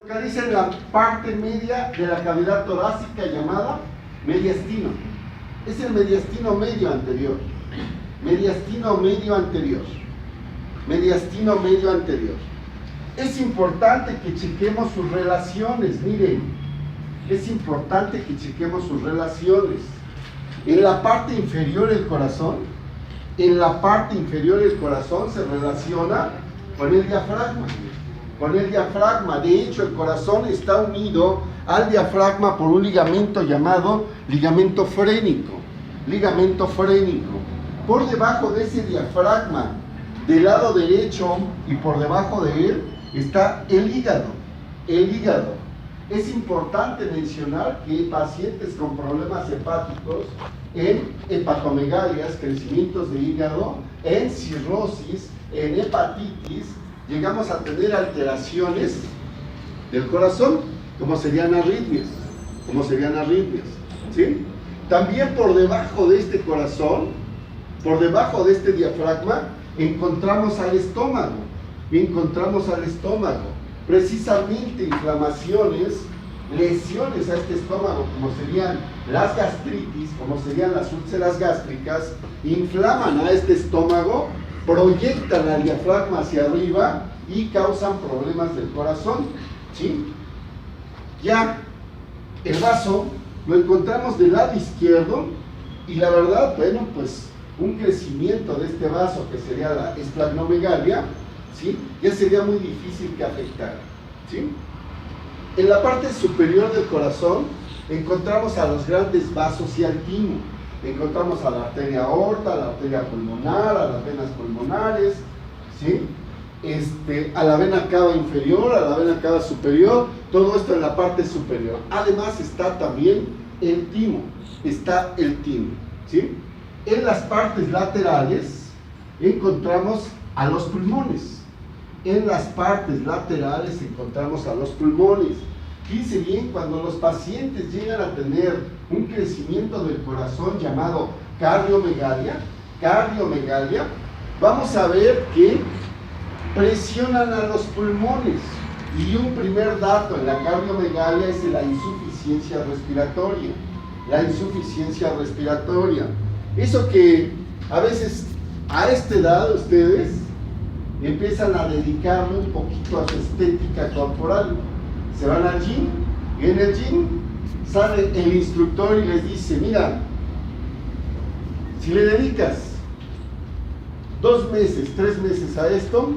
Localiza en la parte media de la cavidad torácica llamada mediastino. Es el mediastino medio anterior. Mediastino medio anterior. Mediastino medio anterior. Es importante que chequemos sus relaciones, miren. Es importante que chequemos sus relaciones. En la parte inferior del corazón, en la parte inferior del corazón se relaciona con el diafragma. Con el diafragma. De hecho, el corazón está unido al diafragma por un ligamento llamado ligamento frénico. Ligamento frénico. Por debajo de ese diafragma, del lado derecho y por debajo de él, está el hígado. El hígado. Es importante mencionar que pacientes con problemas hepáticos, en hepatomegalias, crecimientos de hígado, en cirrosis, en hepatitis, llegamos a tener alteraciones del corazón, como serían arritmias, ¿sí? También por debajo de este corazón, por debajo de este diafragma, encontramos al estómago, precisamente inflamaciones, lesiones a este estómago, como serían las gastritis, como serían las úlceras gástricas, inflaman a este estómago, proyectan al diafragma hacia arriba y causan problemas del corazón, ¿sí? Ya el vaso lo encontramos del lado izquierdo y la verdad, bueno, pues un crecimiento de este vaso que sería la esplagnomegalia, ¿sí? Ya sería muy difícil que afectara, ¿sí? En la parte superior del corazón encontramos a los grandes vasos y al timo. Encontramos a la arteria aorta, a la arteria pulmonar, a las venas pulmonares, ¿sí? A la vena cava inferior, a la vena cava superior, todo esto en la parte superior. Además está también el timo, ¿sí? En las partes laterales encontramos a los pulmones. En las partes laterales encontramos a los pulmones. Fíjense bien, cuando los pacientes llegan a tener un crecimiento del corazón llamado cardiomegalia, vamos a ver que presionan a los pulmones. Y un primer dato en la cardiomegalia es la insuficiencia respiratoria. Eso que a veces a esta edad ustedes empiezan a dedicarle un poquito a su estética corporal. Se van al gym y en el gym sale el instructor y les dice: mira, si le dedicas 2 meses, 3 meses a esto,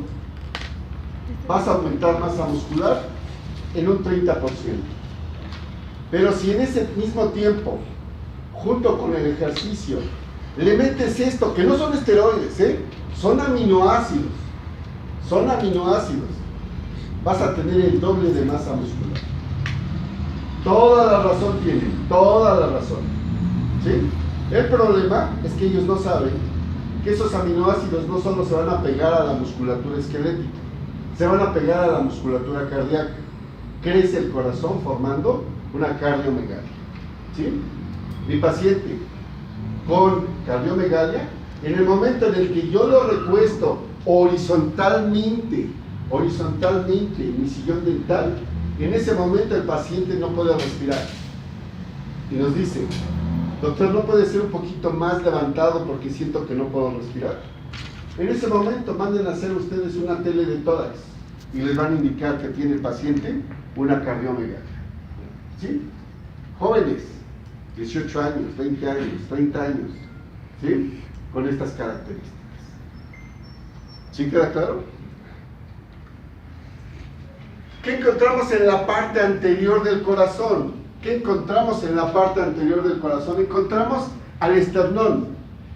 vas a aumentar masa muscular en un 30%. Pero si en ese mismo tiempo, junto con el ejercicio, le metes esto, que no son esteroides, son aminoácidos, vas a tener el doble de masa muscular. Toda la razón tienen, ¿sí? El problema es que ellos no saben que esos aminoácidos no solo se van a pegar a la musculatura esquelética, se van a pegar a la musculatura cardíaca. Crece el corazón formando una cardiomegalia, ¿sí? Mi paciente con cardiomegalia, en el momento en el que yo lo recuesto horizontalmente en mi sillón dental, en ese momento el paciente no puede respirar y nos dice: doctor, ¿no puede ser un poquito más levantado porque siento que no puedo respirar? En ese momento manden a hacer ustedes una tele de tórax y les van a indicar que tiene el paciente una cardiomegalia, ¿sí? Jóvenes, 18 años, 20 años, 30 años, ¿sí? Con estas características. ¿Sí queda claro? ¿Qué encontramos en la parte anterior del corazón? Encontramos al esternón,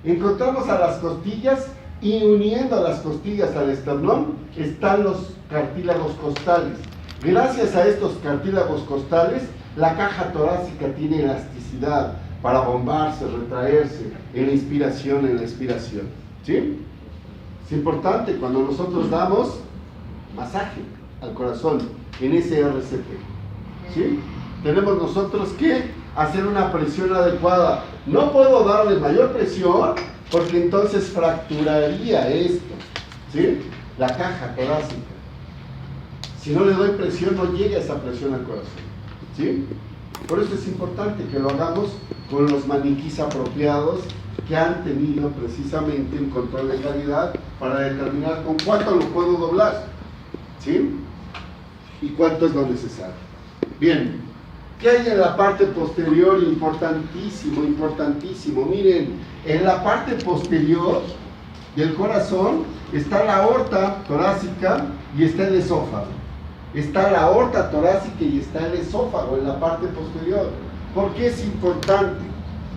encontramos a las costillas, y uniendo a las costillas al esternón están los cartílagos costales. Gracias a estos cartílagos costales, la caja torácica tiene elasticidad para bombarse, retraerse en la inspiración, en la expiración, ¿sí? Es importante cuando nosotros damos masaje al corazón en ese RCP, ¿sí? Tenemos nosotros que hacer una presión adecuada. No puedo darle mayor presión porque entonces fracturaría esto, ¿sí? La caja torácica. Si no le doy presión, no llega esa presión al corazón. ¿Sí? Por eso es importante que lo hagamos con los maniquís apropiados que han tenido precisamente un control de calidad para determinar con cuánto lo puedo doblar. ¿Sí? Y cuánto es lo necesario. Bien, ¿qué hay en la parte posterior? Importantísimo, importantísimo. Miren, en la parte posterior del corazón está la aorta torácica y está el esófago. Está la aorta torácica y está el esófago en la parte posterior. ¿Por qué es importante?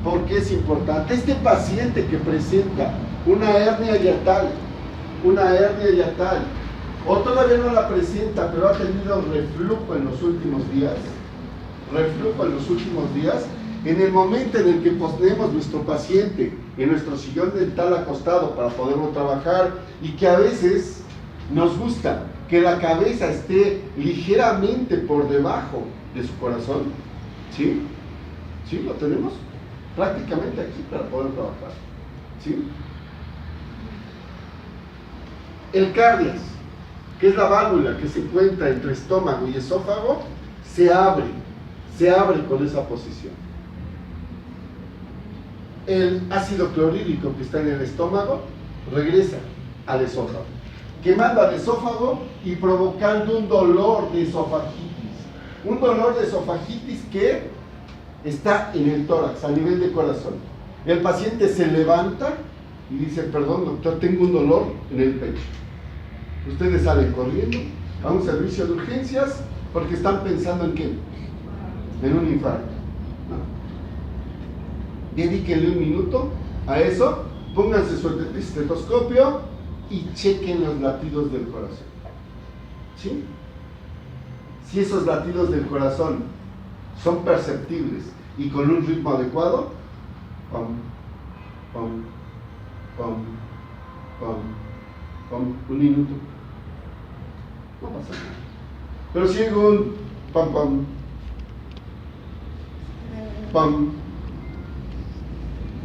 ¿Por qué es importante? Este paciente que presenta una hernia hiatal, o todavía no la presenta, pero ha tenido reflujo en los últimos días, en el momento en el que ponemos nuestro paciente en nuestro sillón dental acostado para poderlo trabajar, y que a veces nos gusta que la cabeza esté ligeramente por debajo de su corazón, ¿sí? ¿Sí? Lo tenemos prácticamente aquí para poder trabajar, ¿sí? El cardias, que es la válvula que se encuentra entre estómago y esófago, se abre con esa posición. El ácido clorhídrico que está en el estómago regresa al esófago, quemando al esófago y provocando un dolor de esofagitis que está en el tórax, a nivel de corazón. El paciente se levanta y dice: perdón, doctor, tengo un dolor en el pecho. Ustedes salen corriendo a un servicio de urgencias porque están pensando en ¿qué? En un infarto. No. Dedíquenle un minuto a eso, pónganse su estetoscopio y chequen los latidos del corazón. ¿Sí? Si esos latidos del corazón son perceptibles y con un ritmo adecuado, pam, pam, pam, pam, pam, un minuto, no pasa nada. Pero si llega un pam, pam, pam,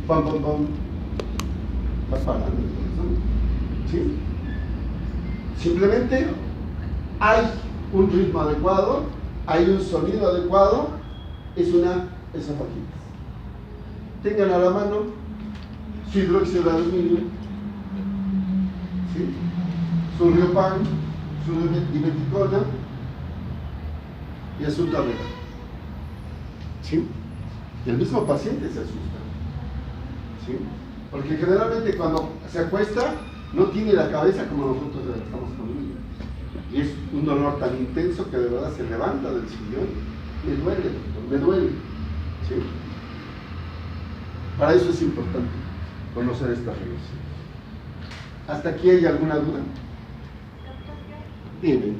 pam, pam, pam, va parando el corazón. ¿Sí? Simplemente hay un ritmo adecuado, hay un sonido adecuado, es una esofagitis. Tengan a la mano su hidróxido de aluminio, ¿sí? Su riopan, su dimeticona y asunto arreglado. ¿Sí? Y el mismo paciente se asusta. ¿Sí? Porque generalmente cuando se acuesta no tiene la cabeza como nosotros la estamos poniendo. Y es un dolor tan intenso que de verdad se levanta del sillón. Me duele, doctor, me duele. ¿Sí? Para eso es importante conocer estas reglas. ¿Hasta aquí hay alguna duda? Dime.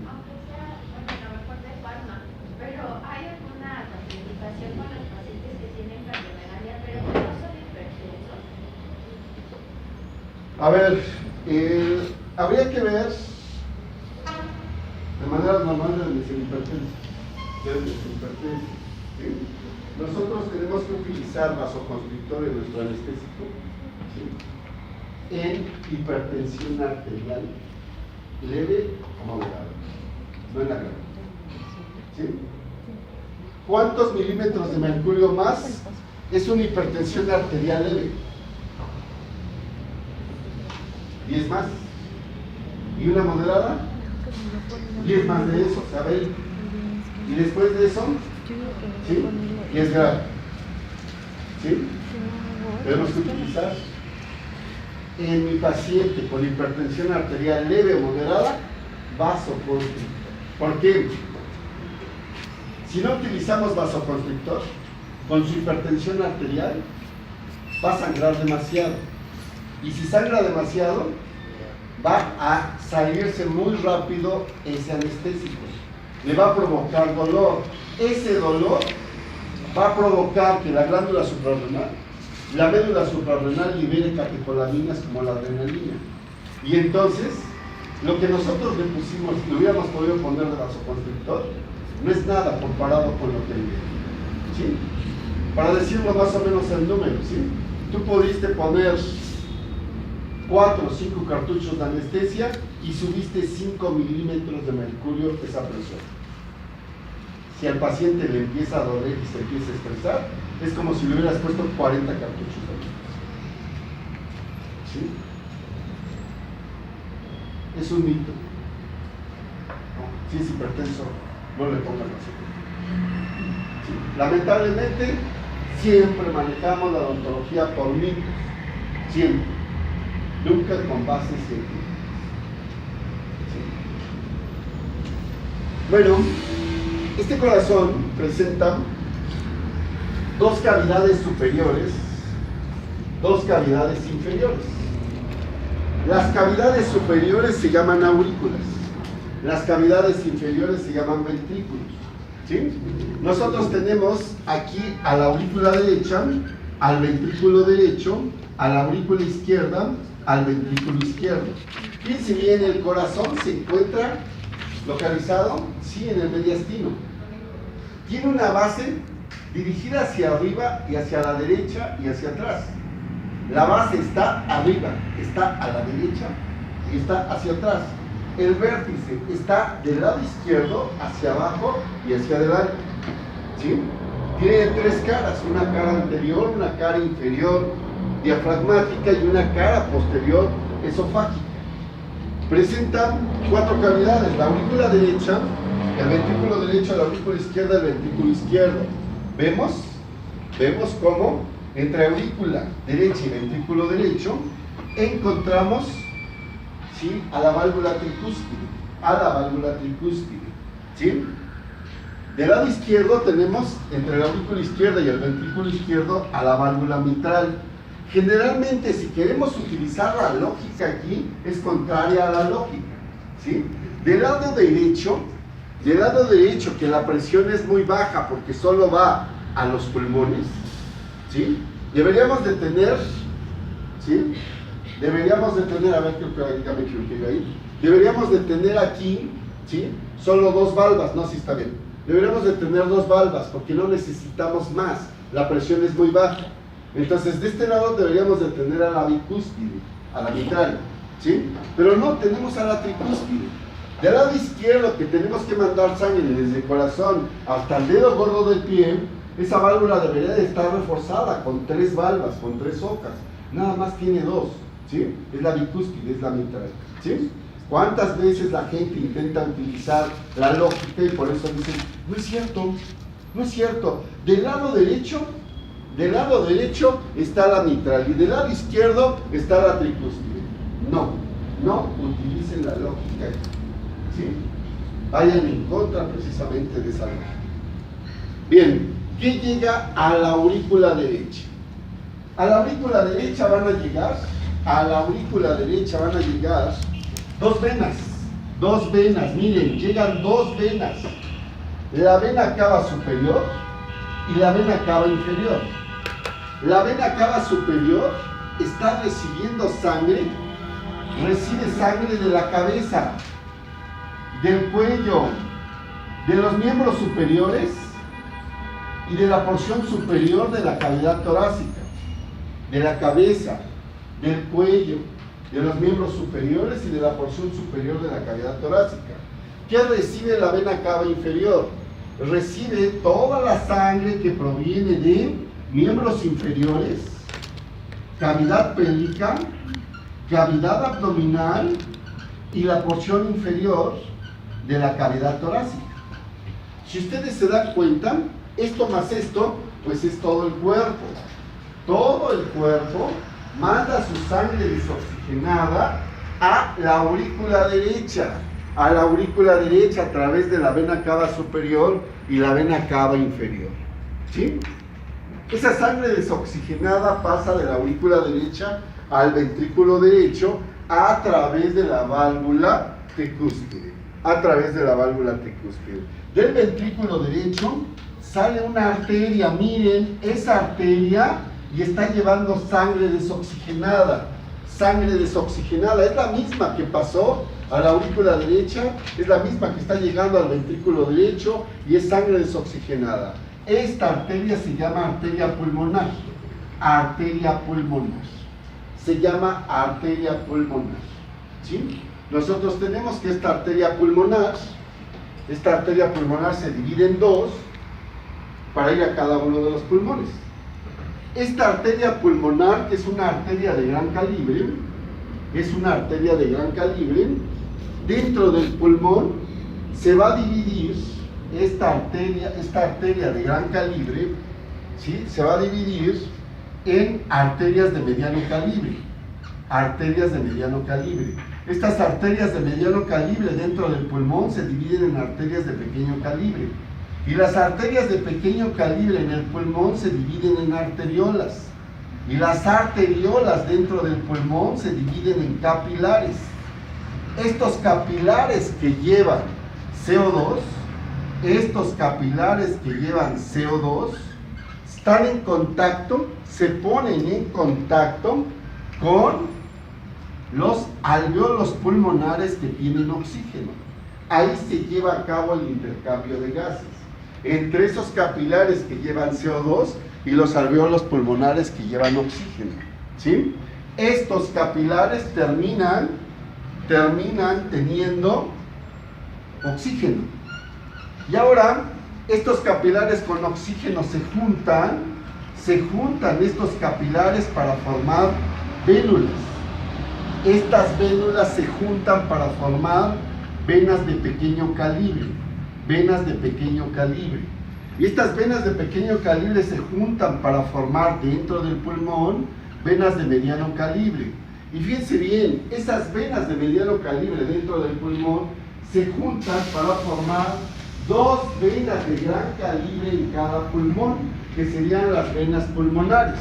A ver, habría que ver de manera normal de hipertensión. ¿Sí? Nosotros tenemos que utilizar vasoconstrictor en nuestro anestésico, ¿sí? En hipertensión arterial leve o moderada, no en la grave. ¿Sí? ¿Cuántos milímetros de mercurio más es una hipertensión arterial leve? 10 más. ¿Y una moderada? 10 más de eso, ¿sabes? Y después de eso, ¿sí? Y es grave. ¿Sí? Tenemos que utilizar en mi paciente con hipertensión arterial leve o moderada, vasoconstrictor. ¿Por qué? Si no utilizamos vasoconstrictor, con su hipertensión arterial, va a sangrar demasiado. Y si sangra demasiado, va a salirse muy rápido ese anestésico. Le va a provocar dolor. Ese dolor va a provocar que la glándula suprarrenal, la médula suprarrenal libere catecolaminas como la adrenalina. Y entonces, lo que nosotros le pusimos, le hubiéramos podido poner de vasoconstrictor, no es nada comparado con lo que viene. ¿Sí? Para decirlo más o menos en números, ¿sí? Tú pudiste poner 4 o 5 cartuchos de anestesia y subiste 5 milímetros de mercurio esa presión. Si al paciente le empieza a doler y se empieza a estresar, es como si le hubieras puesto 40 cartuchos de anestesia. ¿Sí? Es un mito. Si es hipertenso, no le pongan razón. ¿Sí? Lamentablemente, siempre manejamos la odontología por mitos. Siempre. Nunca con bases científicas. ¿Sí? Bueno, este corazón presenta dos cavidades superiores, dos cavidades inferiores. Las cavidades superiores se llaman aurículas, las cavidades inferiores se llaman ventrículos. ¿Sí? Nosotros tenemos aquí a la aurícula derecha, al ventrículo derecho, a la aurícula izquierda, al ventrículo izquierdo. Fíjense bien, el corazón se encuentra localizado, sí, en el mediastino. Tiene una base dirigida hacia arriba y hacia la derecha y hacia atrás. La base está arriba, está a la derecha y está hacia atrás. El vértice está del lado izquierdo hacia abajo y hacia adelante. ¿Sí? Tiene tres caras, una cara anterior, una cara inferior diafragmática y una cara posterior esofágica. Presenta cuatro cavidades: la aurícula derecha, el ventrículo derecho, la aurícula izquierda, el ventrículo izquierdo. Vemos cómo entre aurícula derecha y ventrículo derecho encontramos, ¿sí?, a la válvula tricúspide, ¿sí? Del lado izquierdo tenemos entre la aurícula izquierda y el ventrículo izquierdo a la válvula mitral. Generalmente, si queremos utilizar la lógica aquí, es contraria a la lógica, ¿sí? Del lado derecho, que la presión es muy baja porque solo va a los pulmones, ¿sí? Deberíamos de tener, ¿sí? A ver, creo que ya me equivoqué ahí. Deberíamos de tener aquí, ¿sí?, solo dos valvas, no, sí está bien. Deberíamos de tener dos valvas porque no necesitamos más, la presión es muy baja. Entonces, de este lado deberíamos de tener a la bicúspide, a la mitral, ¿sí? Pero no, tenemos a la tricúspide. Del lado izquierdo, que tenemos que mandar sangre desde el corazón hasta el dedo gordo del pie, esa válvula debería de estar reforzada con tres valvas, con tres ocas. Nada más tiene dos, ¿sí? Es la bicúspide, es la mitral, ¿sí? ¿Cuántas veces la gente intenta utilizar la lógica y por eso dicen, no es cierto, no es cierto? Del lado derecho está la mitral y del lado izquierdo está la tricúspide. No utilicen la lógica, ¿sí? Vayan en contra precisamente de esa lógica. Bien, ¿qué llega a la aurícula derecha? A la aurícula derecha van a llegar dos venas, miren, llegan dos venas, la vena cava superior y la vena cava inferior. La vena cava superior está recibiendo sangre, recibe sangre de la cabeza, del cuello, de los miembros superiores y de la porción superior de la cavidad torácica, de la cabeza, del cuello, de los miembros superiores y de la porción superior de la cavidad torácica. ¿Qué recibe la vena cava inferior? Recibe toda la sangre que proviene de miembros inferiores, cavidad pélvica, cavidad abdominal y la porción inferior de la cavidad torácica. Si ustedes se dan cuenta, esto más esto, pues es todo el cuerpo. Todo el cuerpo manda su sangre desoxigenada a la aurícula derecha, a través de la vena cava superior y la vena cava inferior, ¿sí? Esa sangre desoxigenada pasa de la aurícula derecha al ventrículo derecho a través de la válvula tricúspide, Del ventrículo derecho sale una arteria, miren, esa arteria, y está llevando sangre desoxigenada, es la misma que pasó a la aurícula derecha, es la misma que está llegando al ventrículo derecho y es sangre desoxigenada. Esta arteria se llama arteria pulmonar, se llama arteria pulmonar. ¿Sí? Nosotros tenemos que esta arteria pulmonar se divide en dos para ir a cada uno de los pulmones. Esta arteria pulmonar, que es una arteria de gran calibre, dentro del pulmón se va a dividir esta arteria de gran calibre, ¿sí? Se va a dividir en arterias de mediano calibre. Estas arterias de mediano calibre dentro del pulmón se dividen en arterias de pequeño calibre. Y las arterias de pequeño calibre en el pulmón se dividen en arteriolas. Y las arteriolas dentro del pulmón se dividen en capilares. Estos capilares que llevan CO2, están en contacto, se ponen en contacto con los alvéolos pulmonares que tienen oxígeno. Ahí se lleva a cabo el intercambio de gases entre esos capilares que llevan CO2 y los alvéolos pulmonares que llevan oxígeno, ¿sí? Estos capilares terminan teniendo oxígeno. Y ahora, estos capilares con oxígeno se juntan estos capilares para formar vénulas. Estas vénulas se juntan para formar venas de pequeño calibre. Y estas venas de pequeño calibre se juntan para formar dentro del pulmón venas de mediano calibre. Y fíjense bien, esas venas de mediano calibre dentro del pulmón se juntan para formar dos venas de gran calibre en cada pulmón, que serían las venas pulmonares.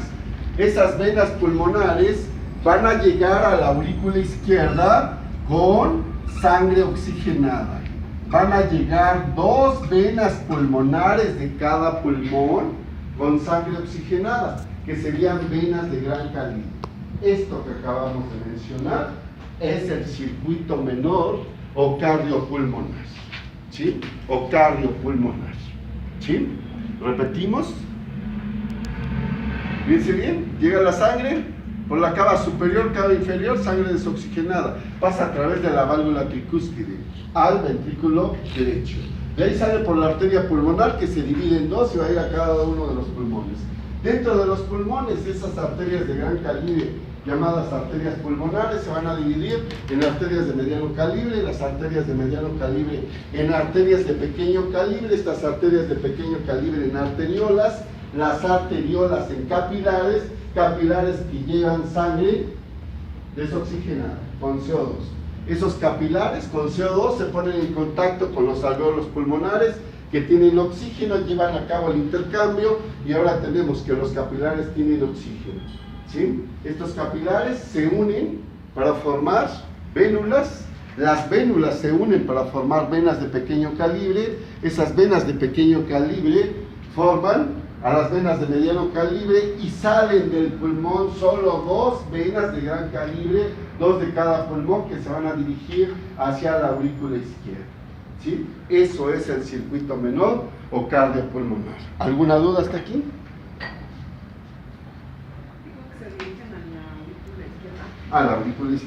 Esas venas pulmonares van a llegar a la aurícula izquierda con sangre oxigenada. Van a llegar dos venas pulmonares de cada pulmón con sangre oxigenada, que serían venas de gran calibre. Esto que acabamos de mencionar es el circuito menor o cardiopulmonar. ¿Sí? O cardiopulmonar. ¿Sí? Repetimos. Fíjense bien, llega la sangre por la cava superior, cava inferior, sangre desoxigenada. Pasa a través de la válvula tricúspide al ventrículo derecho. De ahí sale por la arteria pulmonar, que se divide en dos y va a ir a cada uno de los pulmones. Dentro de los pulmones, esas arterias de gran calibre, llamadas arterias pulmonares, se van a dividir en arterias de mediano calibre, las arterias de mediano calibre en arterias de pequeño calibre, estas arterias de pequeño calibre en arteriolas, las arteriolas en capilares que llevan sangre desoxigenada con CO2. Esos capilares con CO2 se ponen en contacto con los alvéolos pulmonares que tienen oxígeno, llevan a cabo el intercambio y ahora tenemos que los capilares tienen oxígeno. ¿Sí? Estos capilares se unen para formar vénulas. Las vénulas se unen para formar venas de pequeño calibre. Esas venas de pequeño calibre forman a las venas de mediano calibre y salen del pulmón solo dos venas de gran calibre, dos de cada pulmón, que se van a dirigir hacia la aurícula izquierda. ¿Sí? Eso es el circuito menor o cardiopulmonar. ¿Alguna duda hasta aquí? A la aurícula izquierda.